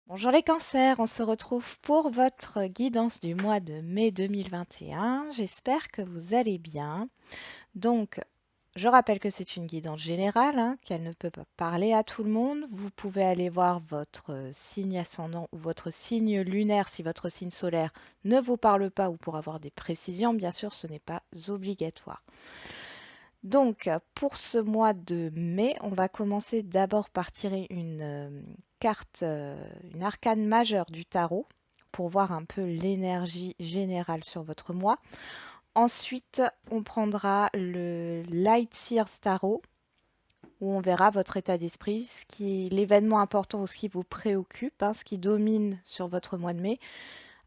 Bonjour les cancers, on se retrouve pour votre guidance du mois de mai 2021. J'espère que vous allez bien. Donc, je rappelle que c'est une guidance générale, qu'elle ne peut pas parler à tout le monde. Vous pouvez aller voir votre signe ascendant ou votre signe lunaire si votre signe solaire ne vous parle pas ou pour avoir des précisions. Bien sûr, ce n'est pas obligatoire. Donc, pour ce mois de mai, on va commencer d'abord par tirer une carte, une arcane majeure du tarot pour voir un peu l'énergie générale sur votre mois. Ensuite, on prendra le Light Seers Tarot où on verra votre état d'esprit, ce qui est l'événement important ou ce qui vous préoccupe, ce qui domine sur votre mois de mai,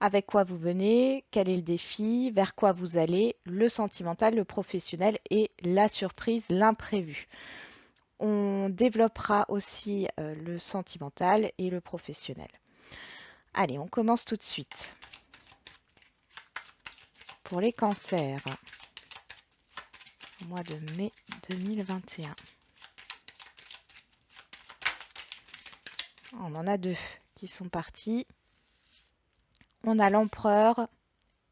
avec quoi vous venez, quel est le défi, vers quoi vous allez, le sentimental, le professionnel et la surprise, l'imprévu. On développera aussi le sentimental et le professionnel. Allez, on commence tout de suite. Pour les cancers, au mois de mai 2021. On en a deux qui sont partis. On a l'empereur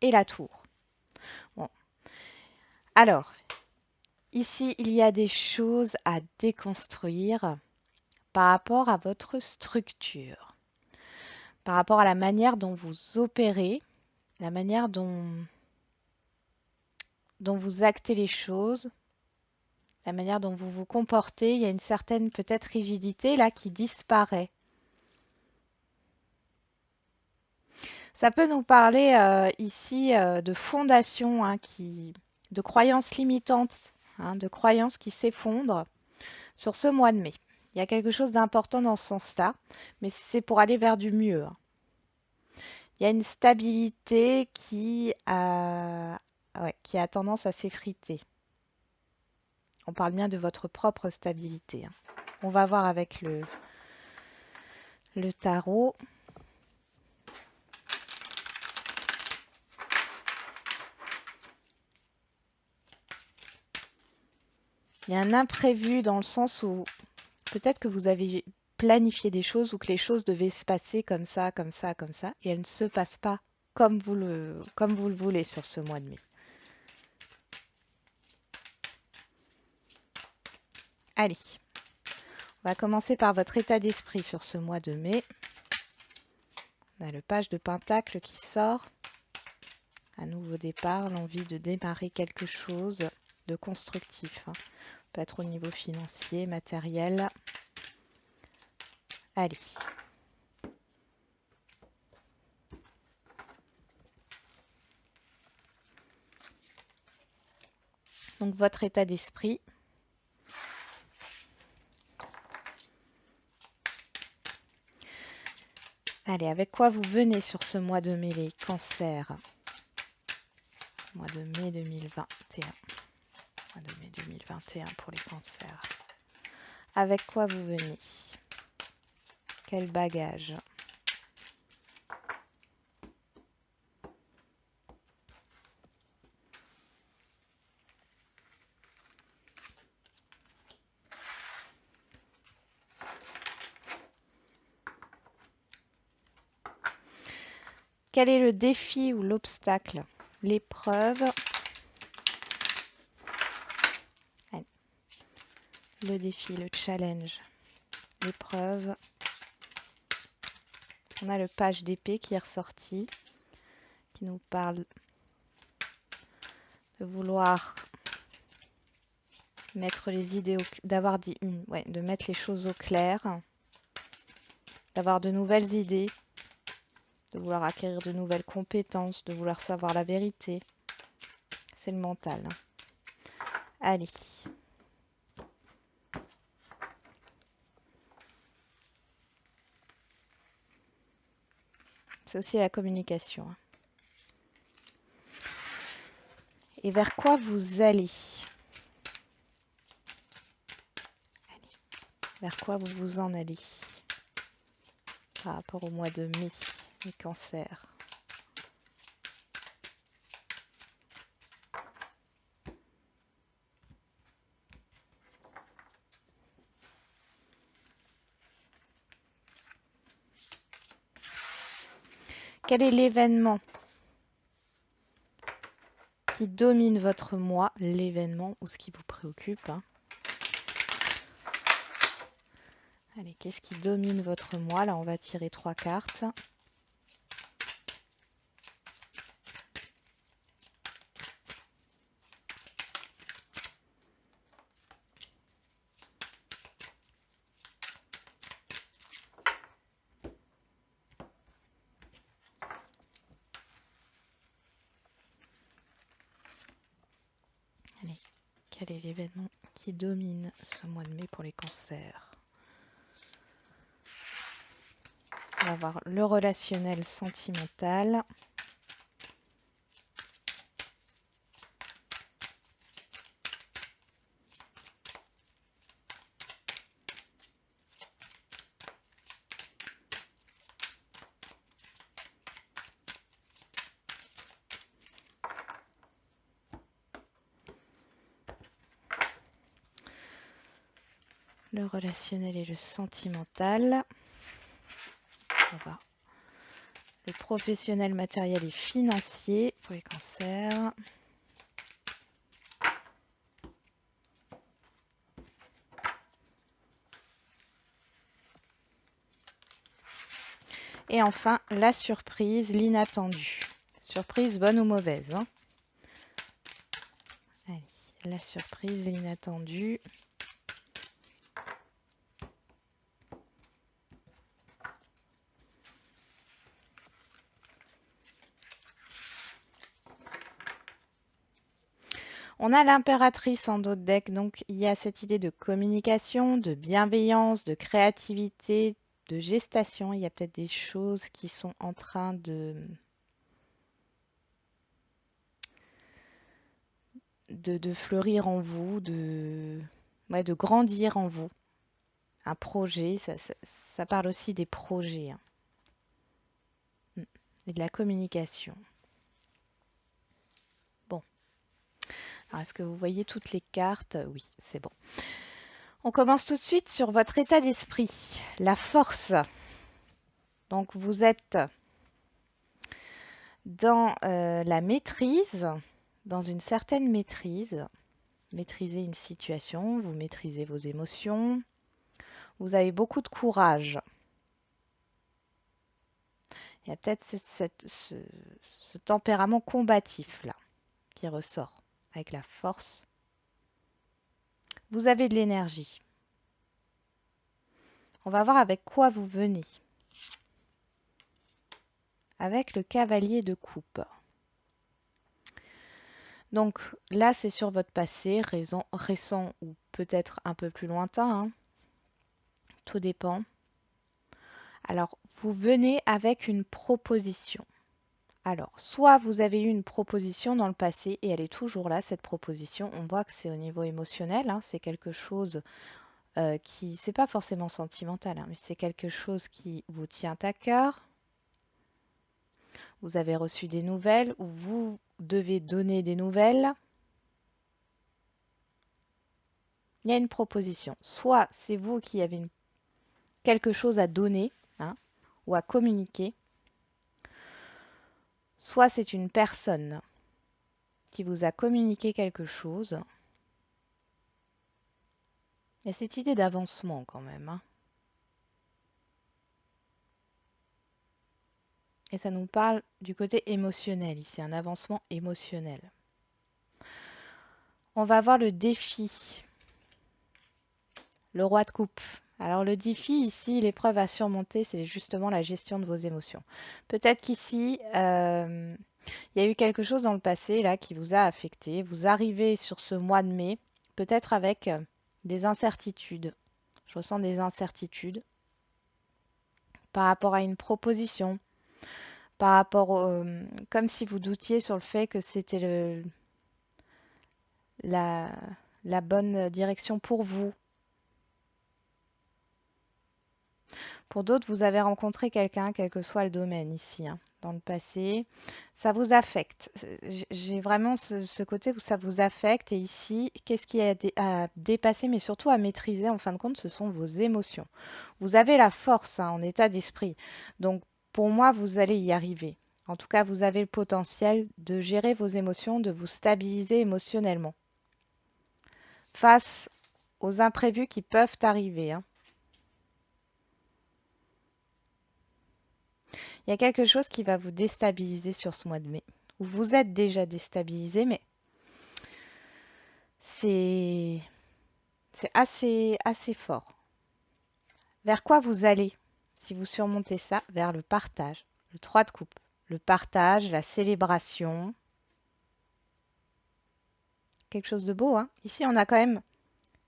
et la tour. Bon. Alors, ici, il y a des choses à déconstruire par rapport à votre structure, par rapport à la manière dont vous opérez, la manière dont vous actez les choses, la manière dont vous vous comportez. Il y a une certaine peut-être rigidité là qui disparaît. Ça peut nous parler ici de fondations, de croyances limitantes, de croyances qui s'effondrent sur ce mois de mai. Il y a quelque chose d'important dans ce sens-là, mais c'est pour aller vers du mieux. Il y a une stabilité qui a tendance à s'effriter. On parle bien de votre propre stabilité. On va voir avec le tarot. Il y a un imprévu dans le sens où peut-être que vous avez planifié des choses ou que les choses devaient se passer comme ça, comme ça, comme ça, et elles ne se passent pas comme vous le voulez sur ce mois de mai. Allez, on va commencer par votre état d'esprit sur ce mois de mai. On a le page de Pentacle qui sort. Un nouveau départ, l'envie de démarrer quelque chose de constructif. Peut être au niveau financier, matériel. Allez. Donc votre état d'esprit. Allez, avec quoi vous venez sur ce mois de mai, les cancers? Mois de mai 2021. Mois de mai 2021 pour les cancers. Avec quoi vous venez? Quel bagage? Quel est le défi ou l'obstacle? L'épreuve. Le défi, le challenge. L'épreuve. On a le page d'épée qui est ressorti, qui nous parle de vouloir mettre les idées, de mettre les choses au clair, d'avoir de nouvelles idées, de vouloir acquérir de nouvelles compétences, de vouloir savoir la vérité. C'est le mental. Allez. C'est aussi la communication. Et vers quoi vous allez? Vers quoi vous vous en allez par rapport au mois de mai, les cancers? Quel est l'événement qui domine votre moi? L'événement ou ce qui vous préoccupe, hein. Allez, qu'est-ce qui domine votre moi? Là, on va tirer 3 cartes. Allez, quel est l'événement qui domine ce mois de mai pour les cancers? On va voir le relationnel sentimental. Le relationnel et le sentimental. On va le professionnel, matériel et financier pour les cancers. Et enfin, la surprise, l'inattendu. Surprise bonne ou mauvaise, hein. Allez, la surprise, l'inattendu. On a l'impératrice en dos de deck, donc il y a cette idée de communication, de bienveillance, de créativité, de gestation. Il y a peut-être des choses qui sont en train de fleurir en vous, de grandir en vous. Un projet, ça parle aussi des projets, hein. Et de la communication. Bon. Alors, est-ce que vous voyez toutes les cartes? Oui, c'est bon. On commence tout de suite sur votre état d'esprit. La force. Donc, vous êtes dans la maîtrise, dans une certaine maîtrise. Maîtrisez une situation, vous maîtrisez vos émotions. Vous avez beaucoup de courage. Il y a peut-être ce tempérament combatif là qui ressort avec la force. Vous avez de l'énergie. On va voir avec quoi vous venez. Avec le cavalier de coupe. Donc là, c'est sur votre passé, récent ou peut-être un peu plus lointain, hein. Tout dépend. Alors, vous venez avec une proposition. Alors, soit vous avez eu une proposition dans le passé et elle est toujours là, cette proposition. On voit que c'est au niveau émotionnel, hein, c'est quelque chose qui, c'est pas forcément sentimental, hein, mais c'est quelque chose qui vous tient à cœur. Vous avez reçu des nouvelles ou vous devez donner des nouvelles. Il y a une proposition. Soit c'est vous qui avez quelque chose à donner, hein, ou à communiquer. Soit c'est une personne qui vous a communiqué quelque chose. Il y a cette idée d'avancement quand même, hein. Et ça nous parle du côté émotionnel ici, un avancement émotionnel. On va voir le défi. Le roi de coupe. Alors le défi ici, l'épreuve à surmonter, c'est justement la gestion de vos émotions. Peut-être qu'ici, il y a eu quelque chose dans le passé là qui vous a affecté. Vous arrivez sur ce mois de mai, peut-être avec des incertitudes. Je ressens des incertitudes par rapport à une proposition, par rapport comme si vous doutiez sur le fait que c'était la bonne direction pour vous. Pour d'autres, vous avez rencontré quelqu'un, quel que soit le domaine ici, hein, dans le passé. Ça vous affecte. J'ai vraiment ce côté où ça vous affecte. Et ici, qu'est-ce qui est à dépasser, mais surtout à maîtriser, en fin de compte, ce sont vos émotions. Vous avez la force, hein, en état d'esprit. Donc, pour moi, vous allez y arriver. En tout cas, vous avez le potentiel de gérer vos émotions, de vous stabiliser émotionnellement face aux imprévus qui peuvent arriver, hein. Il y a quelque chose qui va vous déstabiliser sur ce mois de mai. Ou vous êtes déjà déstabilisé, mais c'est assez fort. Vers quoi vous allez si vous surmontez ça? Vers le partage. Le 3 de coupe. Le partage, la célébration. Quelque chose de beau, hein. Ici, on a quand même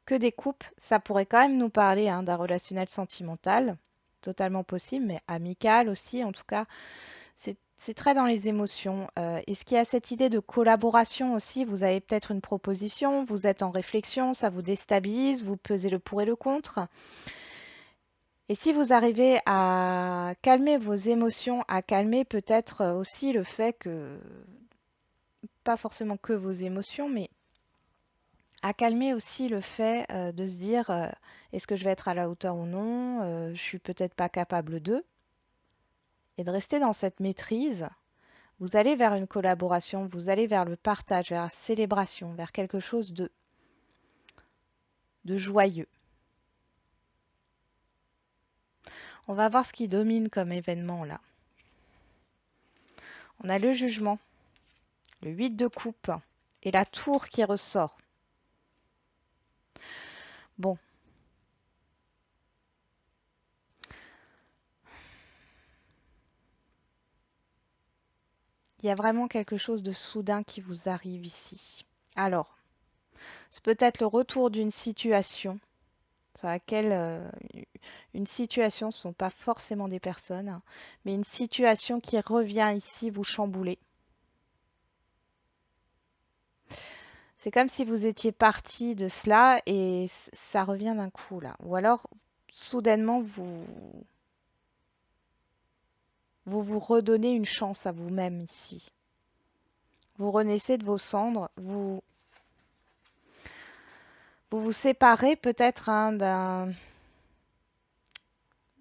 que des coupes. Ça pourrait quand même nous parler hein, d'un relationnel sentimental. Totalement possible, mais amical aussi. En tout cas, c'est très dans les émotions. Est-ce qu'il y a cette idée de collaboration aussi? Vous avez peut-être une proposition, vous êtes en réflexion, ça vous déstabilise, vous pesez le pour et le contre. Et si vous arrivez à calmer vos émotions, à calmer peut-être aussi le fait que, pas forcément que vos émotions, mais à calmer aussi le fait de se dire est-ce que je vais être à la hauteur ou non, je suis peut-être pas capable de, et de rester dans cette maîtrise. Vous allez vers une collaboration, vous allez vers le partage, vers la célébration, vers quelque chose de joyeux. On va voir ce qui domine comme événement là. On a le jugement, le 8 de coupe et la tour qui ressort. Bon. Il y a vraiment quelque chose de soudain qui vous arrive ici. Alors, c'est peut-être le retour d'une situation sur laquelle une situation, ce ne sont pas forcément des personnes, hein, mais une situation qui revient ici vous chambouler. C'est comme si vous étiez parti de cela et ça revient d'un coup là. Ou alors, soudainement, vous redonnez une chance à vous-même ici. Vous renaissez de vos cendres, vous séparez peut-être hein,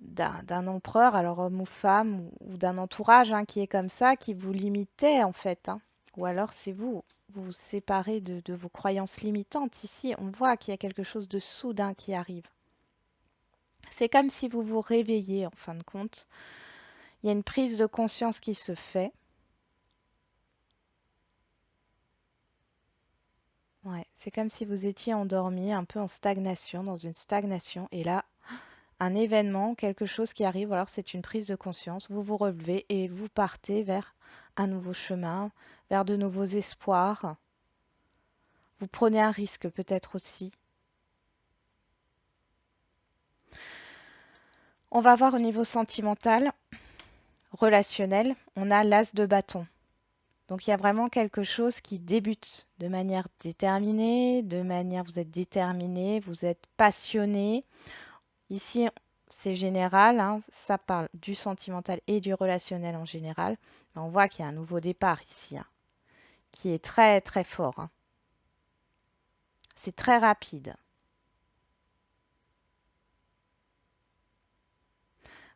d'un empereur, alors homme ou femme, ou d'un entourage hein, qui est comme ça, qui vous limitait en fait, hein. Ou alors c'est vous vous séparez de vos croyances limitantes. Ici, on voit qu'il y a quelque chose de soudain qui arrive. C'est comme si vous vous réveillez en fin de compte. Il y a une prise de conscience qui se fait. Ouais, c'est comme si vous étiez endormi, un peu en stagnation, dans une stagnation. Et là, un événement, quelque chose qui arrive, alors c'est une prise de conscience. Vous vous relevez et vous partez vers un nouveau chemin, vers de nouveaux espoirs. Vous prenez un risque peut-être aussi. On va voir au niveau sentimental, relationnel, on a l'as de bâton. Donc il y a vraiment quelque chose qui débute de manière déterminée, vous êtes déterminé, vous êtes passionné. Ici, c'est général, hein, ça parle du sentimental et du relationnel en général. Mais on voit qu'il y a un nouveau départ ici, hein, qui est très très fort, hein. C'est très rapide.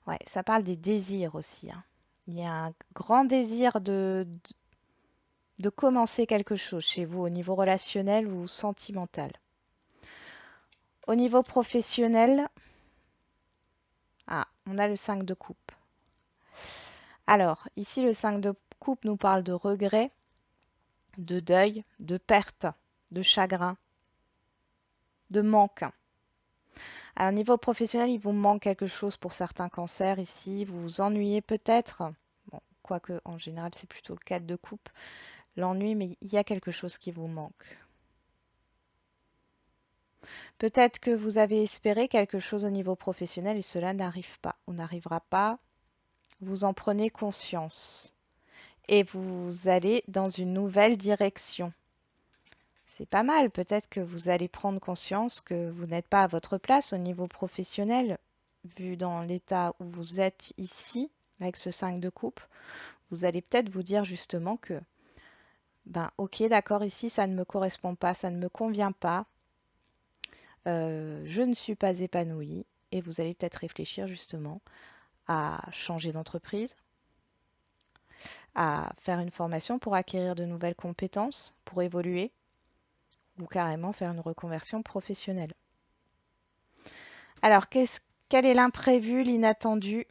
Ouais, ça parle des désirs aussi, hein. Il y a un grand désir de commencer quelque chose chez vous au niveau relationnel ou sentimental. Au niveau professionnel, ah, on a le 5 de coupe. Alors, ici, le 5 de coupe nous parle de regret, de deuil, de perte, de chagrin, de manque. Alors, au niveau professionnel, il vous manque quelque chose pour certains cancers ici. Vous vous ennuyez peut-être. Bon, quoique, en général, c'est plutôt le 4 de coupe. L'ennui, mais il y a quelque chose qui vous manque. Peut-être que vous avez espéré quelque chose au niveau professionnel et cela n'arrive pas ou n'arrivera pas. Vous en prenez conscience et vous allez dans une nouvelle direction. C'est pas mal, peut-être que vous allez prendre conscience que vous n'êtes pas à votre place au niveau professionnel, vu dans l'état où vous êtes ici, avec ce 5 de coupe. Vous allez peut-être vous dire justement que, ben ok, d'accord, ici ça ne me correspond pas, ça ne me convient pas, je ne suis pas épanouie, et vous allez peut-être réfléchir justement à changer d'entreprise, à faire une formation pour acquérir de nouvelles compétences, pour évoluer, ou carrément faire une reconversion professionnelle. Alors, quel est l'imprévu, l'inattendu?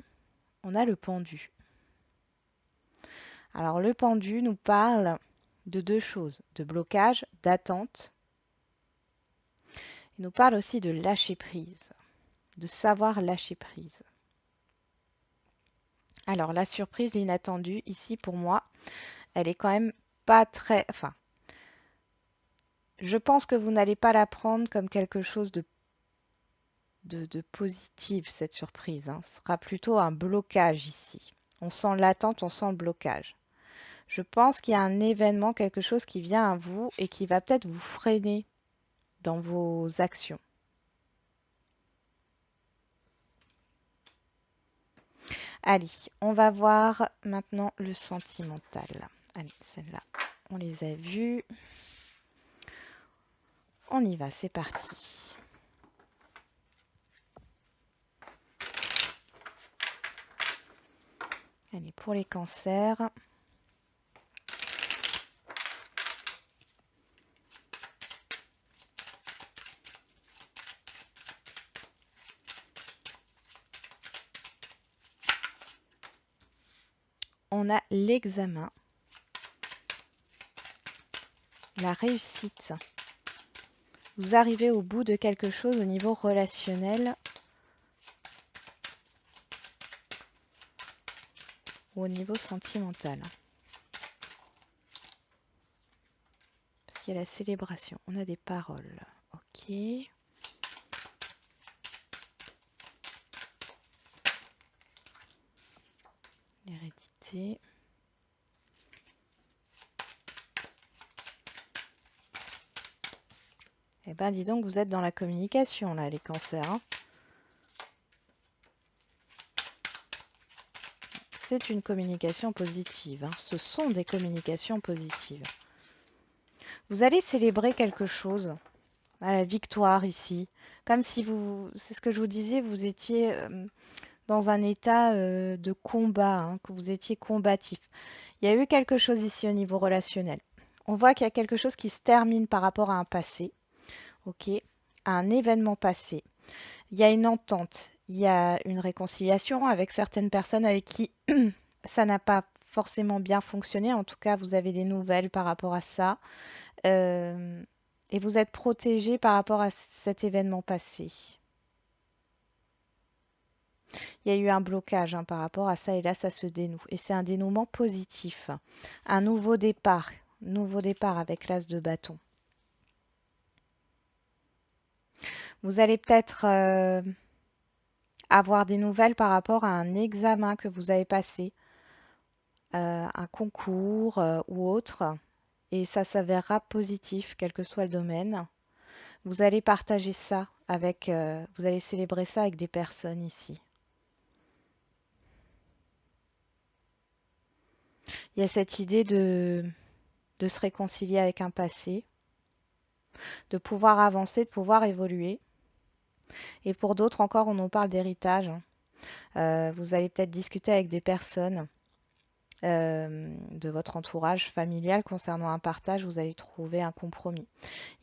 On a le pendu. Alors, le pendu nous parle de deux choses, de blocage, d'attente. Il nous parle aussi de lâcher prise, de savoir lâcher prise. Alors, la surprise, l'inattendue, ici, pour moi, elle est quand même pas très... Enfin, je pense que vous n'allez pas la prendre comme quelque chose de positif, cette surprise. Ce sera plutôt un blocage ici. On sent l'attente, on sent le blocage. Je pense qu'il y a un événement, quelque chose qui vient à vous et qui va peut-être vous freiner dans vos actions. Allez, on va voir maintenant le sentimental. Allez, celle-là, on les a vues. On y va, c'est parti. Allez, pour les cancers. On a l'examen, la réussite. Vous arrivez au bout de quelque chose au niveau relationnel ou au niveau sentimental. Parce qu'il y a la célébration. On a des paroles. Ok. L'hérédité. Eh ben, dis donc, vous êtes dans la communication, là, les cancers. Hein. C'est une communication positive. Hein. Ce sont des communications positives. Vous allez célébrer quelque chose. À la victoire ici. Comme si vous... C'est ce que je vous disais, vous étiez dans un état de combat, hein, que vous étiez combatif. Il y a eu quelque chose ici au niveau relationnel. On voit qu'il y a quelque chose qui se termine par rapport à un passé. Ok, à un événement passé. Il y a une entente, il y a une réconciliation avec certaines personnes avec qui ça n'a pas forcément bien fonctionné. En tout cas, vous avez des nouvelles par rapport à ça. Et vous êtes protégé par rapport à cet événement passé. Il y a eu un blocage par rapport à ça et là, ça se dénoue. Et c'est un dénouement positif. Un nouveau départ. Nouveau départ avec l'as de bâton. Vous allez peut-être avoir des nouvelles par rapport à un examen que vous avez passé, un concours ou autre, et ça s'avérera positif, quel que soit le domaine. Vous allez partager ça avec, vous allez célébrer ça avec des personnes ici. Il y a cette idée de se réconcilier avec un passé, de pouvoir avancer, de pouvoir évoluer. Et pour d'autres encore, on nous parle d'héritage. Vous allez peut-être discuter avec des personnes de votre entourage familial concernant un partage, vous allez trouver un compromis.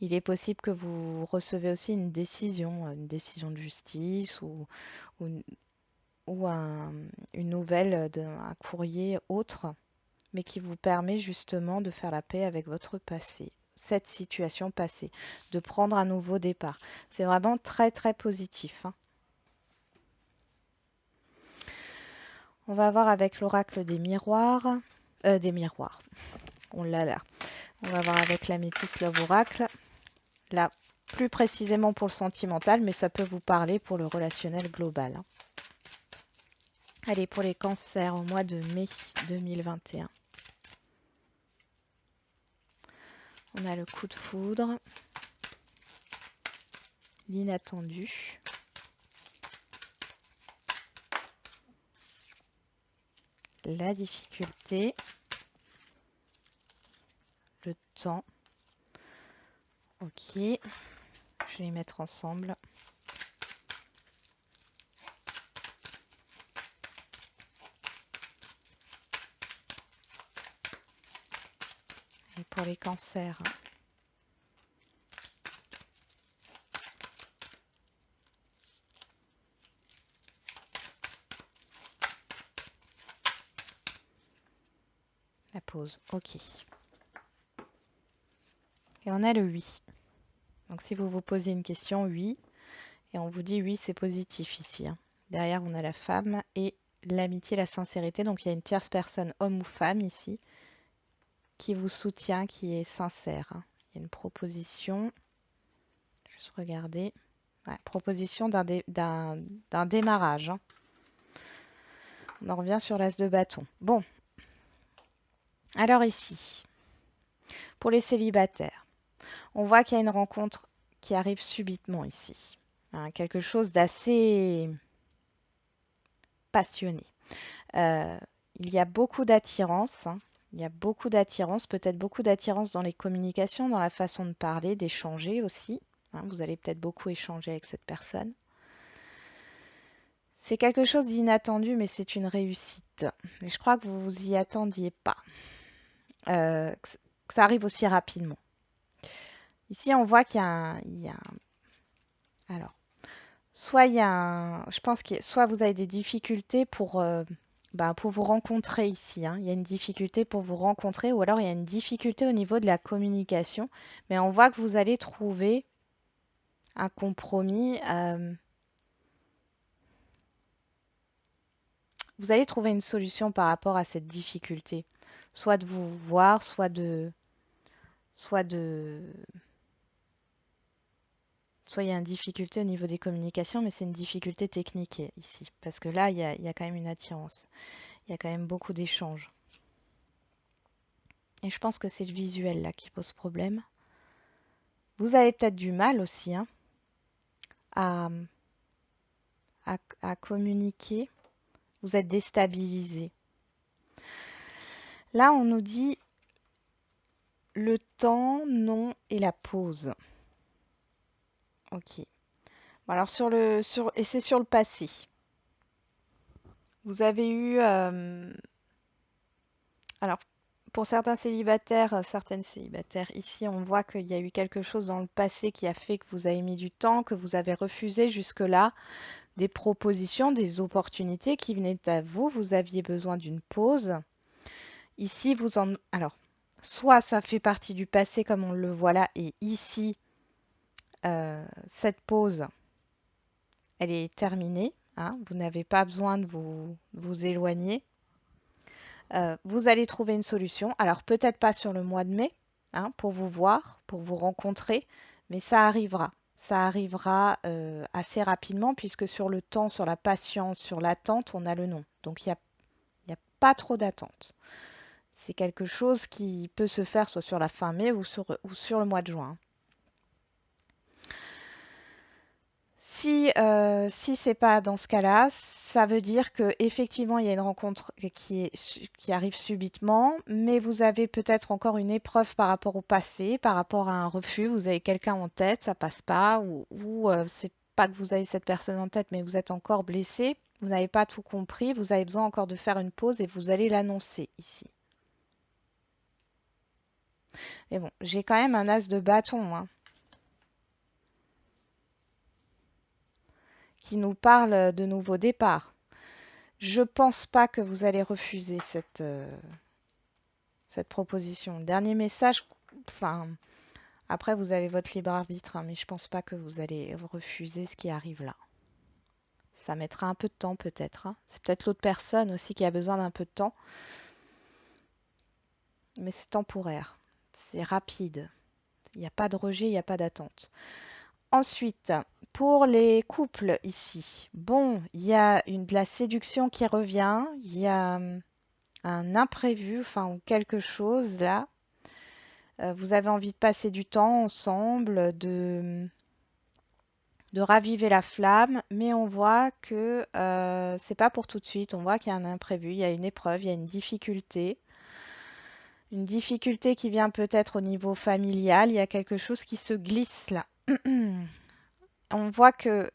Il est possible que vous recevez aussi une décision de justice ou une nouvelle d'un courrier autre, mais qui vous permet justement de faire la paix avec votre passé, cette situation passée, de prendre un nouveau départ. C'est vraiment très très positif. Hein. On va voir avec l'oracle des miroirs. Des miroirs. On l'a là. On va voir avec la métisse Love Oracle. Là, plus précisément pour le sentimental, mais ça peut vous parler pour le relationnel global. Hein. Allez, pour les cancers au mois de mai 2021. On a le coup de foudre, l'inattendu, la difficulté, le temps. Ok, je vais les mettre ensemble. Et pour les cancers, la pause. OK. Et on a le oui. Donc si vous vous posez une question, oui. Et on vous dit oui, c'est positif ici. Hein. Derrière, on a la femme et l'amitié, la sincérité. Donc il y a une tierce personne, homme ou femme ici, qui vous soutient, qui est sincère. Hein. Il y a une proposition. Juste regarder. Ouais, proposition d'un démarrage. Hein. On en revient sur l'as de bâton. Bon. Alors ici, pour les célibataires, on voit qu'il y a une rencontre qui arrive subitement ici. Hein, quelque chose d'assez passionné. Il y a beaucoup d'attirance. Hein. Il y a beaucoup d'attirance, peut-être beaucoup d'attirance dans les communications, dans la façon de parler, d'échanger aussi. Hein, vous allez peut-être beaucoup échanger avec cette personne. C'est quelque chose d'inattendu, mais c'est une réussite. Et je crois que vous vous y attendiez pas. Que ça arrive aussi rapidement. Ici, on voit qu'il y a alors, soit il y a je pense que soit vous avez des difficultés pour vous rencontrer ici. Hein. Il y a une difficulté pour vous rencontrer, ou alors il y a une difficulté au niveau de la communication. Mais on voit que vous allez trouver un compromis. Vous allez trouver une solution par rapport à cette difficulté. Soit de vous voir, soit il y a une difficulté au niveau des communications, mais c'est une difficulté technique ici. Parce que là, il y a quand même une attirance. Il y a quand même beaucoup d'échanges. Et je pense que c'est le visuel là qui pose problème. Vous avez peut-être du mal aussi hein, à, à communiquer. Vous êtes déstabilisé. Là, on nous dit le temps, non et la pause. Ok. Bon, alors et c'est sur le passé. Vous avez eu alors pour certaines célibataires ici, on voit qu'il y a eu quelque chose dans le passé qui a fait que vous avez mis du temps, que vous avez refusé jusque-là des propositions, des opportunités qui venaient à vous. Vous aviez besoin d'une pause. Ici, alors, soit ça fait partie du passé comme on le voit là, et ici, cette pause, elle est terminée. Hein, vous n'avez pas besoin de vous éloigner. Vous allez trouver une solution. Alors peut-être pas sur le mois de mai, hein, pour vous voir, pour vous rencontrer, mais ça arrivera. Ça arrivera assez rapidement puisque sur le temps, sur la patience, sur l'attente, on a le non. Donc il n'y a pas trop d'attente. C'est quelque chose qui peut se faire soit sur la fin mai ou sur le mois de juin. Si c'est pas dans ce cas-là, ça veut dire que effectivement il y a une rencontre qui arrive subitement, mais vous avez peut-être encore une épreuve par rapport au passé, par rapport à un refus. Vous avez quelqu'un en tête, ça passe pas, ou c'est pas que vous avez cette personne en tête, mais vous êtes encore blessé. Vous n'avez pas tout compris, vous avez besoin encore de faire une pause et vous allez l'annoncer ici. Mais bon, j'ai quand même un as de bâton, hein, qui nous parle de nouveau départ. Je pense pas que vous allez refuser cette proposition. Dernier message, enfin, après vous avez votre libre arbitre, hein, mais je pense pas que vous allez refuser ce qui arrive là. Ça mettra un peu de temps peut-être. Hein. C'est peut-être l'autre personne aussi qui a besoin d'un peu de temps. Mais c'est temporaire. C'est rapide. Il n'y a pas de rejet, il n'y a pas d'attente. Ensuite, pour les couples ici, bon, il y a de la séduction qui revient, il y a un imprévu, enfin quelque chose là. Vous avez envie de passer du temps ensemble, de raviver la flamme, mais on voit que c'est pas pour tout de suite. On voit qu'il y a un imprévu, il y a une épreuve, il y a une difficulté. Une difficulté qui vient peut-être au niveau familial. Il y a quelque chose qui se glisse là. On voit que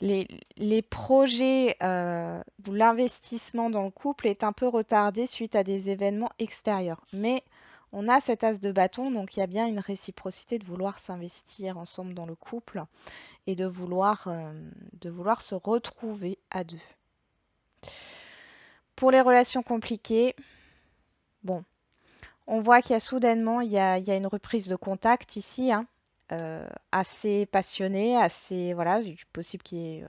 les projets ou l'investissement dans le couple est un peu retardé suite à des événements extérieurs. Mais on a cet as de bâton, donc il y a bien une réciprocité de vouloir s'investir ensemble dans le couple et de vouloir se retrouver à deux. Pour les relations compliquées, bon, on voit qu'il y a soudainement, il y a une reprise de contact ici, hein, assez passionnée, assez, voilà, c'est possible qu'il y ait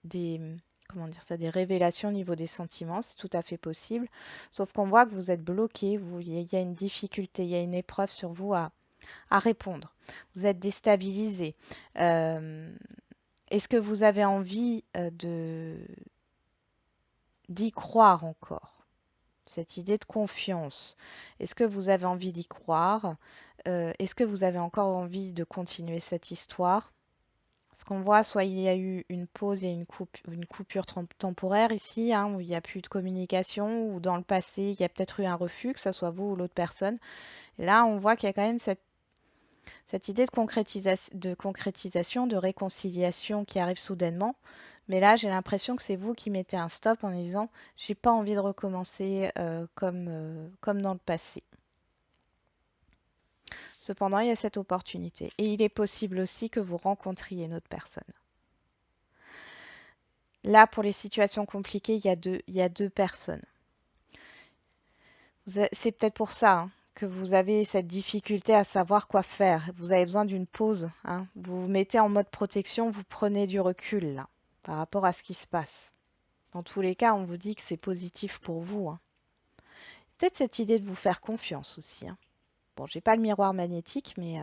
des, comment dire ça, des révélations au niveau des sentiments, c'est tout à fait possible. Sauf qu'on voit que vous êtes bloqué, il y a une difficulté, il y a une épreuve sur vous à répondre. Vous êtes déstabilisé. Est-ce que vous avez envie d'y croire encore? Cette idée de confiance. Est-ce que vous avez envie d'y croire? Est-ce que vous avez encore envie de continuer cette histoire? Ce qu'on voit, soit il y a eu une pause et une coupure temporaire ici, hein, où il n'y a plus de communication, ou dans le passé, il y a peut-être eu un refus, que ce soit vous ou l'autre personne. Et là, on voit qu'il y a quand même cette idée de concrétisation, de réconciliation qui arrive soudainement. Mais là, j'ai l'impression que c'est vous qui mettez un stop en disant, j'ai pas envie de recommencer comme dans le passé. Cependant, il y a cette opportunité. Et il est possible aussi que vous rencontriez une autre personne. Là, pour les situations compliquées, il y a deux personnes. C'est peut-être pour ça, hein, que vous avez cette difficulté à savoir quoi faire. Vous avez besoin d'une pause, hein. Vous vous mettez en mode protection, vous prenez du recul là, par rapport à ce qui se passe. Dans tous les cas, on vous dit que c'est positif pour vous, hein. Peut-être cette idée de vous faire confiance aussi, hein. Bon, j'ai pas le miroir magnétique, mais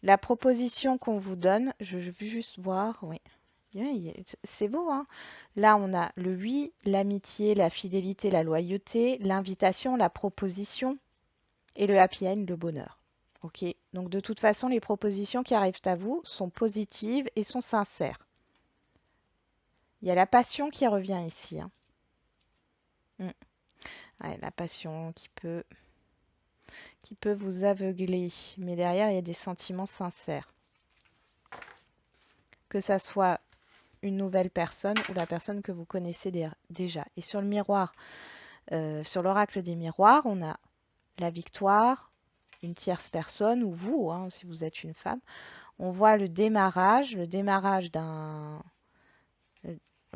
la proposition qu'on vous donne, je veux juste voir, oui. C'est beau, hein. Là, on a le oui, l'amitié, la fidélité, la loyauté, l'invitation, la proposition et le happy end, le bonheur. Ok. Donc, de toute façon, les propositions qui arrivent à vous sont positives et sont sincères. Il y a la passion qui revient ici, hein. Ouais, la passion qui peut vous aveugler, mais derrière, il y a des sentiments sincères. Que ça soit une nouvelle personne ou la personne que vous connaissez déjà. Et sur le miroir, sur l'oracle des miroirs, on a la victoire, une tierce personne, ou vous, hein, si vous êtes une femme. On voit le démarrage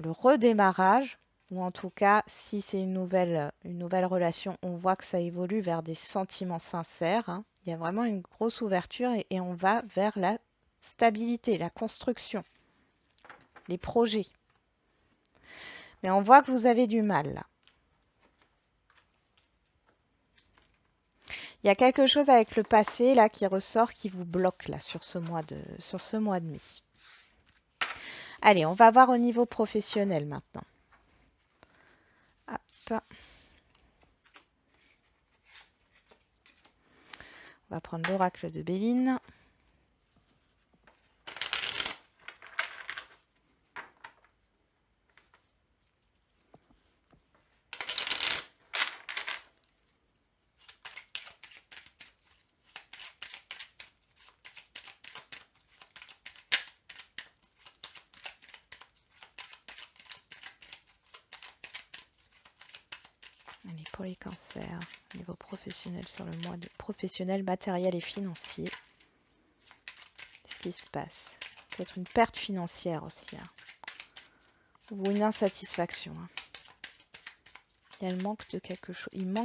le redémarrage, ou en tout cas, si c'est une nouvelle relation, on voit que ça évolue vers des sentiments sincères, hein. Il y a vraiment une grosse ouverture et on va vers la stabilité, la construction, les projets. Mais on voit que vous avez du mal là. Il y a quelque chose avec le passé là qui ressort, qui vous bloque là sur ce mois de mai. Allez, on va voir au niveau professionnel maintenant. Hop. On va prendre l'oracle de Béline. Allez, pour les cancers, au niveau professionnel sur le mois de professionnel, matériel et financier. Qu'est-ce qui se passe? Peut-être une perte financière aussi, hein, ou une insatisfaction, hein. Il manque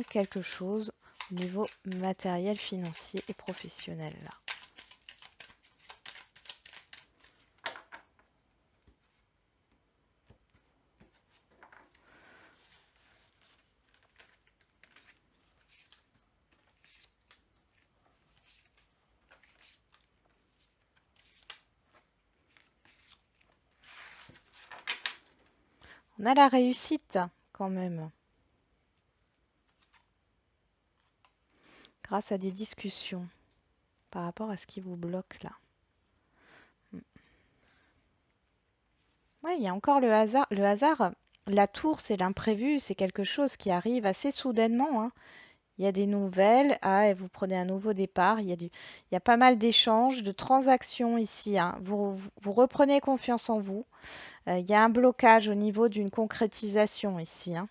quelque chose au niveau matériel, financier et professionnel là. On a la réussite quand même, grâce à des discussions par rapport à ce qui vous bloque là. Ouais, il y a encore le hasard. La tour, c'est l'imprévu, c'est quelque chose qui arrive assez soudainement, hein. Il y a des nouvelles. Ah, et vous prenez un nouveau départ. Il y a pas mal d'échanges, de transactions ici, hein. Vous reprenez confiance en vous. Il y a un blocage au niveau d'une concrétisation ici, hein.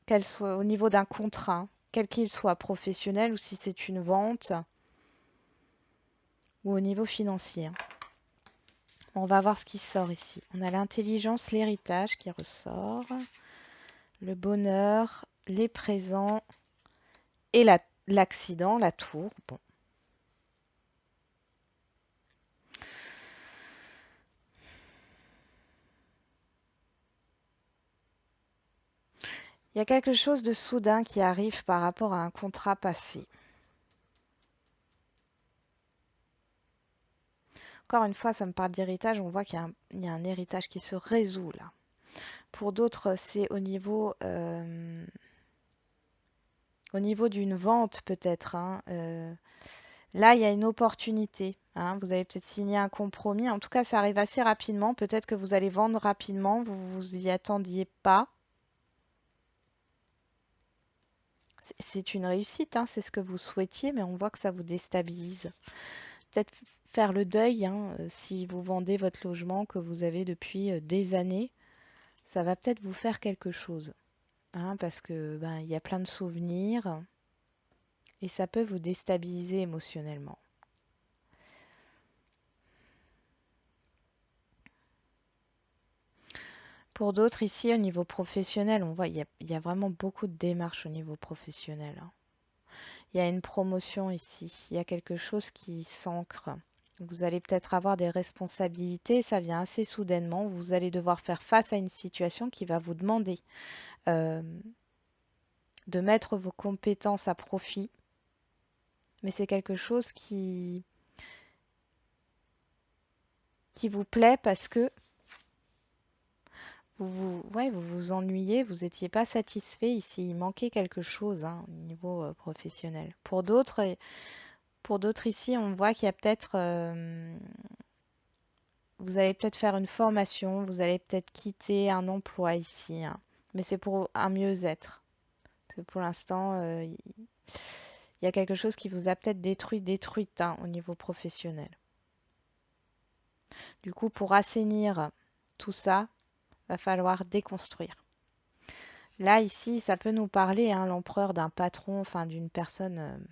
Qu'elle soit au niveau d'un contrat, hein, quel qu'il soit, professionnel ou si c'est une vente ou au niveau financier, hein. On va voir ce qui sort ici. On a l'intelligence, l'héritage qui ressort, le bonheur, les présents et l'accident, la tour. Bon. Il y a quelque chose de soudain qui arrive par rapport à un contrat passé. Encore une fois, ça me parle d'héritage. On voit qu'il y a un héritage qui se résout là. Pour d'autres, c'est au niveau d'une vente peut-être, hein. Là, il y a une opportunité, hein. Vous allez peut-être signer un compromis. En tout cas, ça arrive assez rapidement. Peut-être que vous allez vendre rapidement. Vous vous y attendiez pas. C'est une réussite, hein. C'est ce que vous souhaitiez, mais on voit que ça vous déstabilise. Peut-être faire le deuil, hein, si vous vendez votre logement que vous avez depuis des années. Ça va peut-être vous faire quelque chose, hein, parce que ben, il y a plein de souvenirs et ça peut vous déstabiliser émotionnellement. Pour d'autres, ici, au niveau professionnel, on voit il y a vraiment beaucoup de démarches au niveau professionnel, hein. Il y a une promotion ici, il y a quelque chose qui s'ancre. Vous allez peut-être avoir des responsabilités, ça vient assez soudainement. Vous allez devoir faire face à une situation qui va vous demander euh, de mettre vos compétences à profit, mais c'est quelque chose qui vous plaît parce que ouais, vous vous ennuyez, vous n'étiez pas satisfait ici, il manquait quelque chose, hein, au niveau professionnel. Pour d'autres ici, on voit qu'il y a peut-être, vous allez peut-être faire une formation, vous allez peut-être quitter un emploi ici, hein, mais c'est pour un mieux-être. Parce que pour l'instant, il y a quelque chose qui vous a peut-être détruite, hein, au niveau professionnel. Du coup, pour assainir tout ça, va falloir déconstruire. Là, ici, ça peut nous parler, hein, l'empereur d'un patron, enfin d'une personne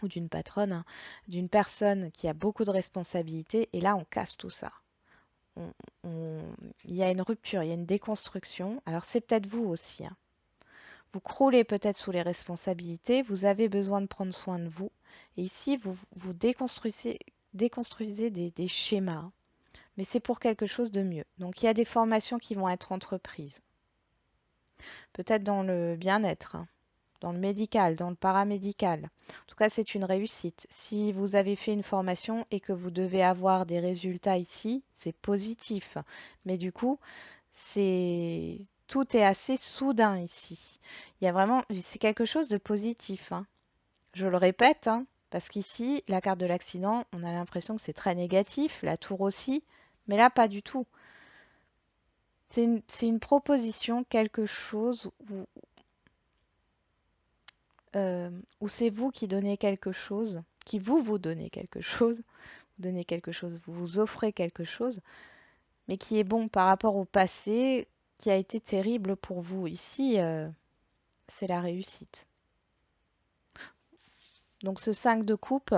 ou d'une patronne, hein, d'une personne qui a beaucoup de responsabilités. Et là, on casse tout ça. On- on- il y a une rupture, il y a une déconstruction. Alors, c'est peut-être vous aussi, hein. Vous croulez peut-être sous les responsabilités, vous avez besoin de prendre soin de vous. Et ici, vous déconstruisez des schémas, hein. Mais c'est pour quelque chose de mieux. Donc, il y a des formations qui vont être entreprises. Peut-être dans le bien-être, hein, dans le médical, dans le paramédical. En tout cas, c'est une réussite. Si vous avez fait une formation et que vous devez avoir des résultats ici, c'est positif. Mais du coup, c'est tout est assez soudain ici. Il y a vraiment, c'est quelque chose de positif, hein. Je le répète, hein, parce qu'ici, la carte de l'accident, on a l'impression que c'est très négatif, la tour aussi, mais là, pas du tout. C'est une proposition, quelque chose où c'est vous qui donnez quelque chose, qui vous donnez quelque chose, vous donnez quelque chose, vous vous offrez quelque chose, mais qui est bon par rapport au passé, qui a été terrible pour vous. Ici, c'est la réussite. Donc ce 5 de coupe,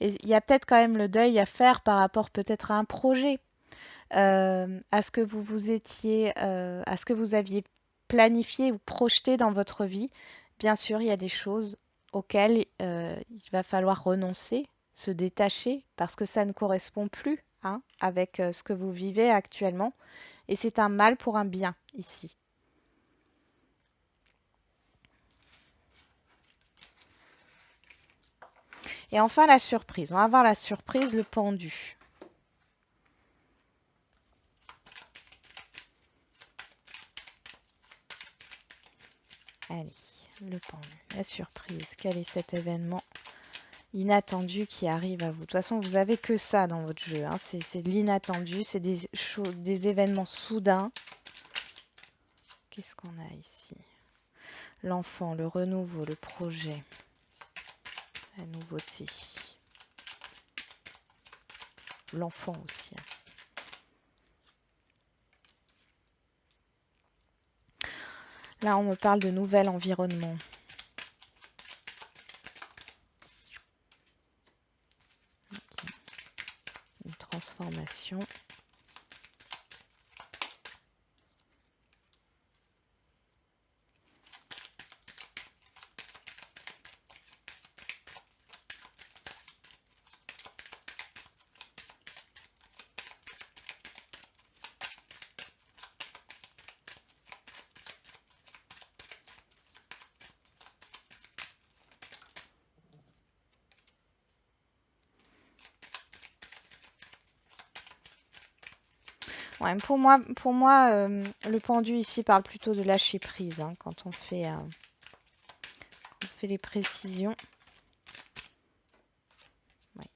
et il y a peut-être quand même le deuil à faire par rapport peut-être à un projet, à ce que vous étiez, à ce que vous aviez planifié ou projeté dans votre vie. Bien sûr, il y a des choses auxquelles il va falloir renoncer, se détacher, parce que ça ne correspond plus, hein, avec ce que vous vivez actuellement. Et c'est un mal pour un bien ici. Et enfin, la surprise. On va voir la surprise, le pendu. Allez, le pendu, la surprise. Quel est cet événement inattendu qui arrive à vous? De toute façon, vous avez que ça dans votre jeu, hein. C'est de l'inattendu, c'est des événements soudains. Qu'est-ce qu'on a ici? L'enfant, le renouveau, le projet, la nouveauté. L'enfant aussi. Là, on me parle de nouvel environnement. Une transformation. Ouais, pour moi le pendu ici parle plutôt de lâcher prise hein, quand on fait les précisions. Ouais.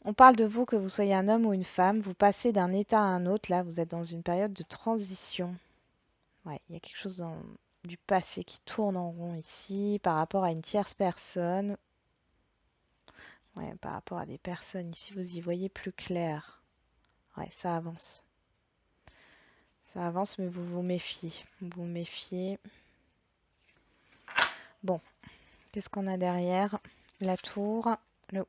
On parle de vous, que vous soyez un homme ou une femme, vous passez d'un état à un autre. Là, vous êtes dans une période de transition. Ouais, il y a quelque chose du passé qui tourne en rond ici par rapport à une tierce personne. Ouais, par rapport à des personnes ici, vous y voyez plus clair. Ouais, ça avance. Ça avance, mais vous vous méfiez. Vous vous méfiez. Bon, qu'est-ce qu'on a derrière? La tour.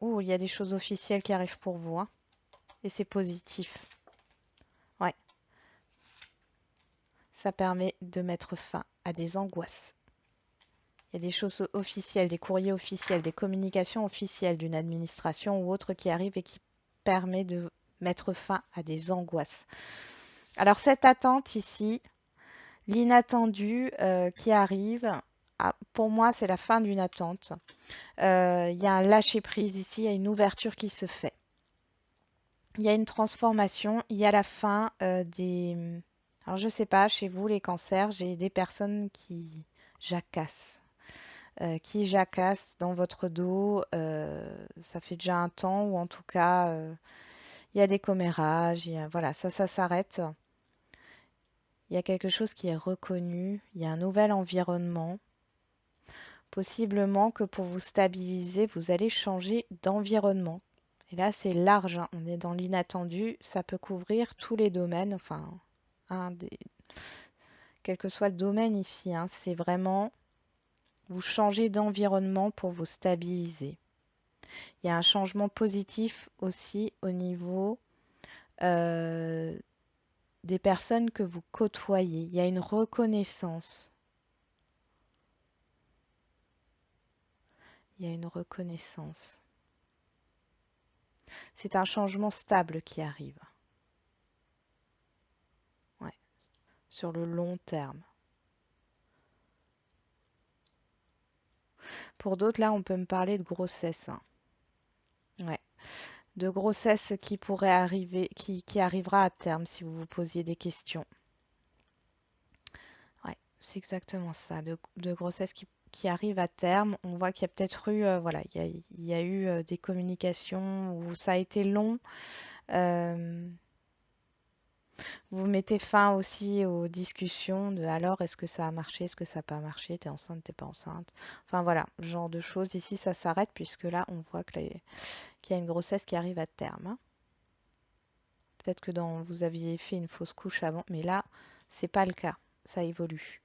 Ouh, il y a des choses officielles qui arrivent pour vous. Hein. Et c'est positif. Ouais. Ça permet de mettre fin à des angoisses. Il y a des choses officielles, des courriers officiels, des communications officielles d'une administration ou autre qui arrivent et qui permet de mettre fin à des angoisses. Alors cette attente ici, l'inattendu qui arrive, pour moi c'est la fin d'une attente. Il y a un lâcher-prise ici, il y a une ouverture qui se fait. Il y a une transformation, il y a la fin des... Alors je sais pas, chez vous les cancers, j'ai des personnes qui jacassent dans votre dos. Ça fait déjà un temps, ou en tout cas, il y a des commérages, voilà, ça s'arrête. Il y a quelque chose qui est reconnu, il y a un nouvel environnement. Possiblement que pour vous stabiliser, vous allez changer d'environnement. Et là, c'est large, hein. On est dans l'inattendu, ça peut couvrir tous les domaines, enfin, quel que soit le domaine ici, hein. C'est vraiment, vous changez d'environnement pour vous stabiliser. Il y a un changement positif aussi au niveau euh, des personnes que vous côtoyez. Il y a une reconnaissance. Il y a une reconnaissance. C'est un changement stable qui arrive. Ouais, sur le long terme. Pour d'autres, là, on peut me parler de grossesse. Hein. Ouais. De grossesse qui pourrait arriver, qui arrivera à terme si vous vous posiez des questions. Ouais, c'est exactement ça. De grossesse qui arrive à terme. On voit qu'il y a peut-être eu, voilà, il y a eu des communications où ça a été long. Euh, Vous mettez fin aussi aux discussions de alors est-ce que ça a marché, est-ce que ça n'a pas marché, t'es enceinte, t'es pas enceinte. Enfin voilà, ce genre de choses. Ici, ça s'arrête puisque là, on voit qu'il y a une grossesse qui arrive à terme. Hein. Peut-être que vous aviez fait une fausse couche avant, mais là, c'est pas le cas. Ça évolue.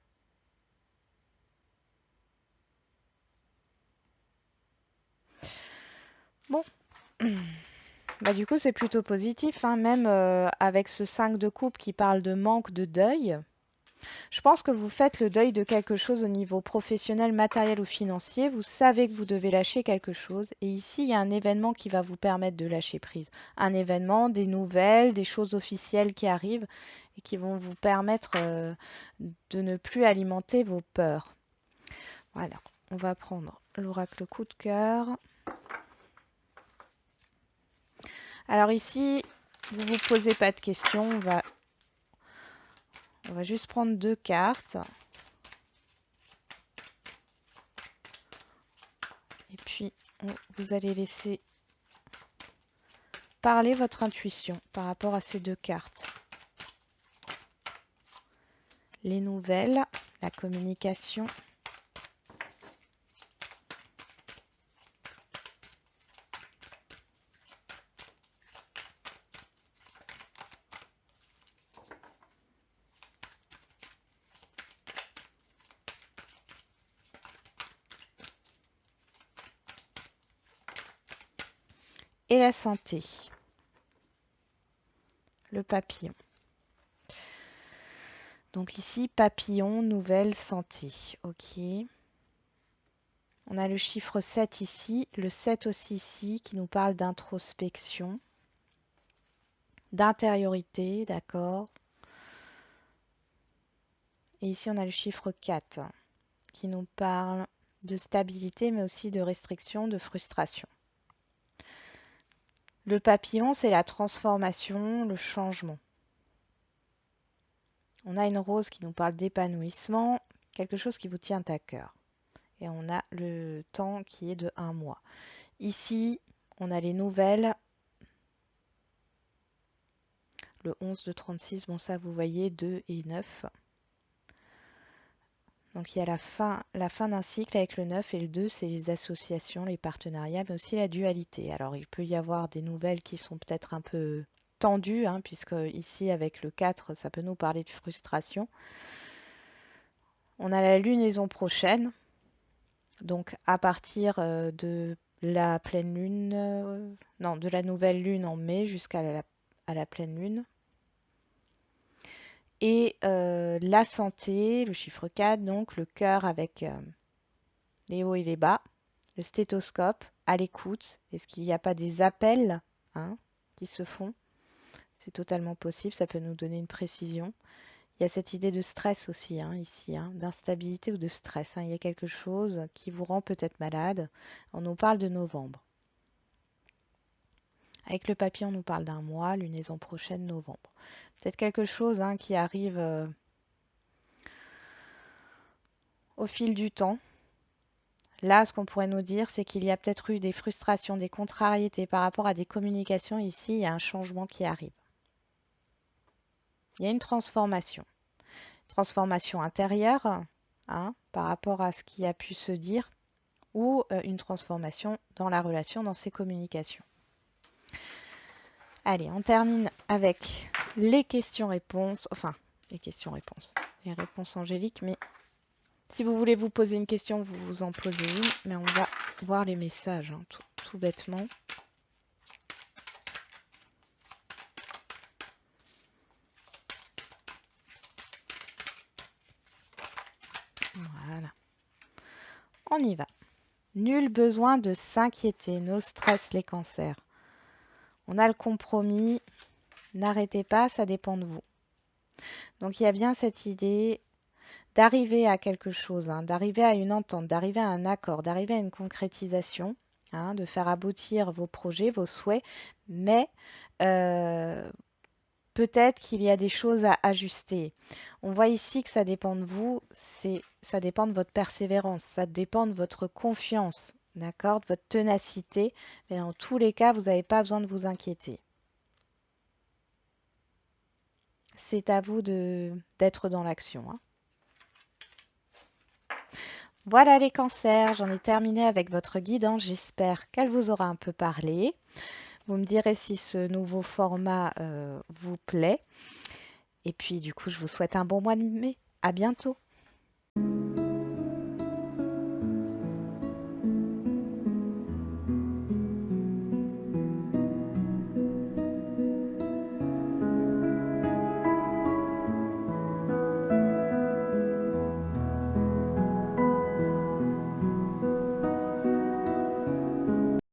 Bon, bah du coup, c'est plutôt positif, hein, même avec ce 5 de coupe qui parle de manque de deuil. Je pense que vous faites le deuil de quelque chose au niveau professionnel, matériel ou financier. Vous savez que vous devez lâcher quelque chose. Et ici, il y a un événement qui va vous permettre de lâcher prise. Un événement, des nouvelles, des choses officielles qui arrivent et qui vont vous permettre de ne plus alimenter vos peurs. Voilà, on va prendre l'oracle coup de cœur. Alors ici, vous ne vous posez pas de questions. On va juste prendre 2 cartes. Et puis, vous allez laisser parler votre intuition par rapport à ces 2 cartes. les nouvelles, la communication. Et la santé. Le papillon. Donc ici, papillon, nouvelle santé. Ok. On a le chiffre 7 ici, le 7 aussi ici, qui nous parle d'introspection, d'intériorité, d'accord. Et ici, on a le chiffre 4, qui nous parle de stabilité, mais aussi de restriction, de frustration. Le papillon, c'est la transformation, le changement. On a une rose qui nous parle d'épanouissement, quelque chose qui vous tient à cœur. Et on a le temps qui est de 1 mois. Ici, on a les nouvelles. Le 11 de 36, bon ça vous voyez, 2 et 9. Donc il y a la fin d'un cycle avec le 9 et le 2, c'est les associations, les partenariats, mais aussi la dualité. Alors il peut y avoir des nouvelles qui sont peut-être un peu tendues, hein, puisque ici avec le 4, ça peut nous parler de frustration. On a la lunaison prochaine, donc à partir de la pleine lune, non, de la nouvelle lune en mai jusqu'à la pleine lune. Et la santé, le chiffre 4, donc le cœur avec les hauts et les bas, le stéthoscope, à l'écoute. Est-ce qu'il n'y a pas des appels, hein, qui se font? C'est totalement possible, ça peut nous donner une précision. Il y a cette idée de stress aussi, hein, ici, hein, d'instabilité ou de stress, hein. Il y a quelque chose qui vous rend peut-être malade. On nous parle de novembre. Avec le papillon, on nous parle d'un mois, lunaison prochaine, novembre. Peut-être quelque chose, hein, qui arrive au fil du temps. Là, ce qu'on pourrait nous dire, c'est qu'il y a peut-être eu des frustrations, des contrariétés par rapport à des communications. Ici, il y a un changement qui arrive. Il y a une transformation. Transformation intérieure, hein, par rapport à ce qui a pu se dire, ou une transformation dans la relation, dans ces communications. Allez, on termine avec les questions-réponses. Enfin, les questions-réponses. Les réponses angéliques, mais si vous voulez vous poser une question, vous vous en posez une. Mais on va voir les messages, hein, tout bêtement. Voilà. On y va. Nul besoin de s'inquiéter, no stress les cancers. On a le compromis. N'arrêtez pas, ça dépend de vous. Donc il y a bien cette idée d'arriver à quelque chose, hein, d'arriver à une entente, d'arriver à un accord, d'arriver à une concrétisation, hein, de faire aboutir vos projets, vos souhaits, mais peut-être qu'il y a des choses à ajuster. On voit ici que ça dépend de vous, ça dépend de votre persévérance, ça dépend de votre confiance, d'accord, de votre ténacité, mais dans tous les cas, vous n'avez pas besoin de vous inquiéter. C'est à vous d'être dans l'action, hein. Voilà les cancers, j'en ai terminé avec votre guidance, j'espère qu'elle vous aura un peu parlé. Vous me direz si ce nouveau format vous plaît. Et puis du coup, je vous souhaite un bon mois de mai. À bientôt.